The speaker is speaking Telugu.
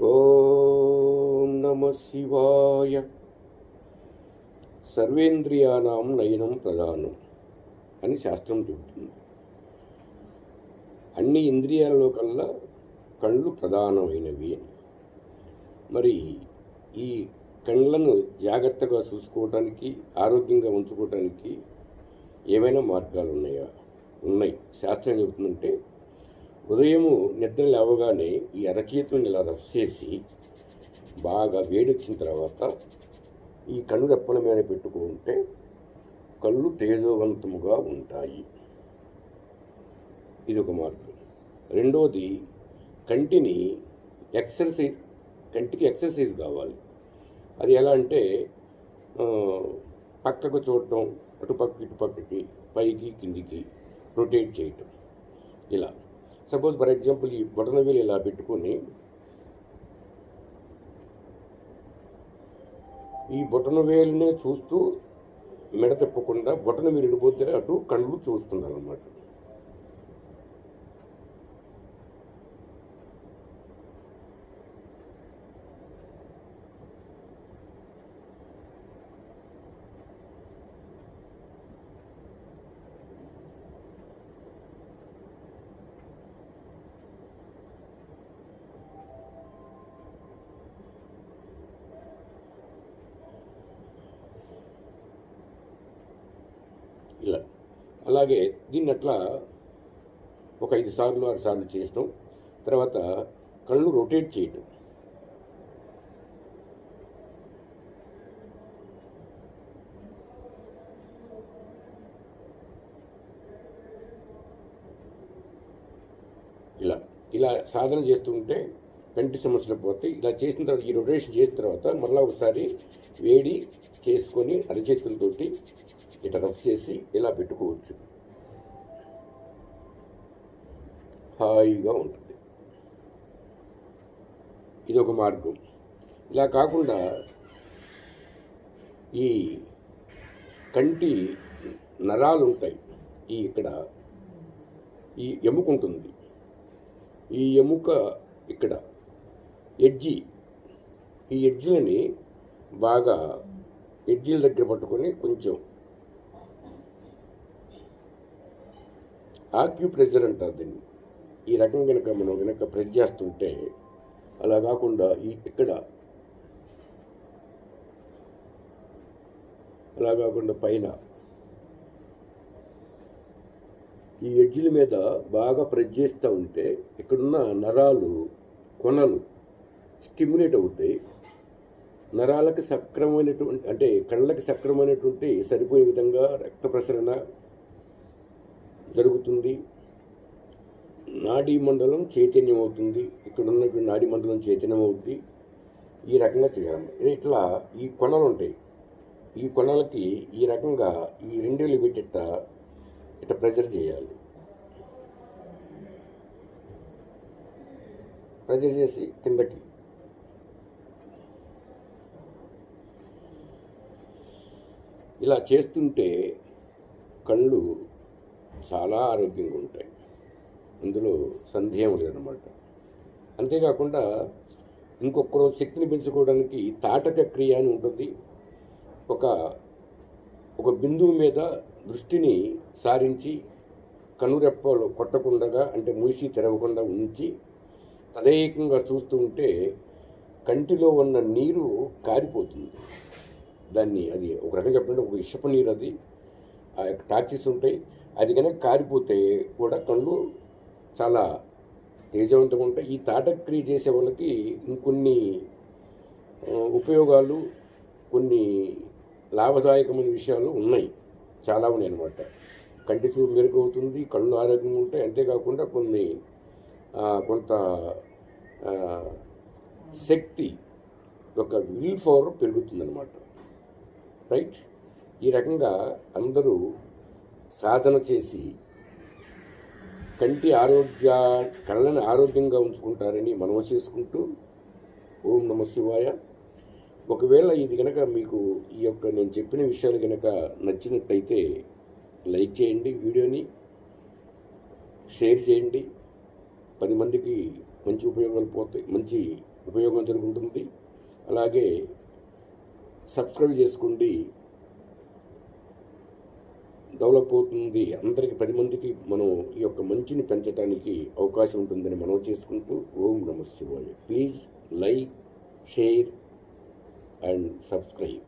ఓం నమ శివాయ. సర్వేంద్రియానాం నయనం ప్రధానం అని శాస్త్రం చెబుతుంది. అన్ని ఇంద్రియాలలో కల్లా కళ్ళు ప్రధానమైనవి అని. మరి ఈ కళ్ళను జాగ్రత్తగా చూసుకోవటానికి, ఆరోగ్యంగా ఉంచుకోవటానికి ఏమైనా మార్గాలు ఉన్నాయా? ఉన్నాయి. శాస్త్రం చెబుతుందంటే, ఉదయము నిద్ర లేవగానే ఈ అరచేతులను ఇలా రఫ్ చేసి బాగా వేడొచ్చిన తర్వాత ఈ కళ్ళు రెప్పల మీద పెట్టుకుంటే కళ్ళు తేజోవంతముగా ఉంటాయి. ఇది ఒక మార్గం. రెండోది, కంటికి ఎక్సర్సైజ్ కావాలి. అది ఎలా అంటే, పక్కకు చూడటం, అటుపక్క ఇటుపక్కకి, పైకి కిందికి రొటేట్ చేయటం. ఇలా సపోజ్ ఫర్ ఎగ్జాంపుల్ ఈ బొటనవేలు ఇలా పెట్టుకొని ఈ బొటనవేలునే చూస్తూ మెడ తిప్పకుండా బొటనవేలు ఇడిపోతే అటు కళ్ళు చూస్తున్నారు అన్నమాట. ఇలా అలాగే దీన్ని అట్లా ఒక 5 సార్లు 6 సార్లు చేయటం. తర్వాత కళ్ళు రొటేట్ చేయటం. ఇలా ఇలా సాధన చేస్తుంటే కంటి సమస్యలు పోతాయి. ఇలా చేసిన తర్వాత, ఈ రొటేషన్ చేసిన తర్వాత మళ్ళీ ఒకసారి వేడి చేసుకొని అరచేతులతోటి ఇట్లా రఫ్ చేసి ఇలా పెట్టుకోవచ్చు. హాయిగా ఉంటుంది. ఇది ఒక మార్గం. ఇలా కాకుండా ఈ కంటి నరాలు ఉంటాయి. ఇక్కడ ఈ ఎముక ఉంటుంది. ఈ ఎముక ఇక్కడ ఈ ఎడ్జిలని బాగా ఎడ్జిల దగ్గర పట్టుకొని కొంచెం ఆక్యుప్రెషర్ అంటారు దీన్ని. ఈ రకం మనం కనుక ప్రెస్ చేస్తుంటే, అలా కాకుండా అలా కాకుండా పైన ఈ ఎడ్జిల మీద బాగా ప్రెస్ చేస్తూ ఉంటే ఇక్కడున్న నరాలు, కొనలు స్టిమ్యులేట్ అవుతాయి. నరాలకు సక్రమైనటువంటి, అంటే కళ్ళకి సక్రమైనటువంటి సరిపోయే విధంగా రక్త ప్రసరణ జరుగుతుంది. నాడీ మండలం చైతన్యం అవుతుంది. ఇక్కడ ఉన్నటువంటి నాడీ మండలం చైతన్యం అవుతుంది. ఈ రకంగా చేయాలి. ఇట్లా ఈ కొనలు ఉంటాయి. ఈ కొనలకి ఈ రకంగా ఈ రెండేళ్ళు పెట్టి ఇట్లా ప్రెజర్ చేయాలి. ప్రెజర్ చేసి కిందకి ఇలా చేస్తుంటే కళ్ళు చాలా ఆరోగ్యంగా ఉంటాయి. అందులో సందేహం లేదన్నమాట. అంతేకాకుండా ఇంకొకరు శక్తిని పెంచుకోవడానికి తాటక క్రియ అని ఉంటుంది. ఒక బిందువు మీద దృష్టిని సారించి కనురెప్పలు కొట్టకుండా, అంటే మూసి తెరవకుండా ఉంచి తదేకంగా చూస్తూ ఉంటే కంటిలో ఉన్న నీరు కారిపోతుంది. అది ఒక రకంగా చెప్పాలంటే ఒక ఇషపు నీరు. అది ఆ యొక్క టాక్సిస్ ఉంటాయి. అది కనుక కారిపోతే కూడా కళ్ళు చాలా తేజవంతంగా ఉంటాయి. ఈ తాటక్రియ చేసే వాళ్ళకి ఇంకొన్ని ఉపయోగాలు, కొన్ని లాభదాయకమైన విషయాలు ఉన్నాయి, చాలా ఉన్నాయి అన్నమాట. కంటి చూపు మెరుగవుతుంది, కళ్ళు ఆరోగ్యంగా ఉంటాయి. అంతేకాకుండా కొంత శక్తి, ఒక విల్ పవర్ పెరుగుతుందన్నమాట. రైట్. ఈ రకంగా అందరూ సాధన చేసి కళ్ళని ఆరోగ్యంగా ఉంచుకుంటారని మనవి చేసుకుంటూ, ఓం నమ శివాయ. ఒకవేళ ఇది కనుక మీకు నేను చెప్పిన విషయాలు కనుక నచ్చినట్టయితే లైక్ చేయండి, వీడియోని షేర్ చేయండి. 10 మందికి మంచి ఉపయోగాలు పోతాయి, మంచి ఉపయోగం జరుగుతుంది. అలాగే సబ్స్క్రైబ్ చేసుకోండి, డెవలప్ అవుతుంది. అందరికి 10 మందికి మనం ఈ యొక్క మంచిని పెంచడానికి అవకాశం ఉంటుందని మనం చేసుకుంటూ ఓం నమః శివాయ. Please like, share and subscribe.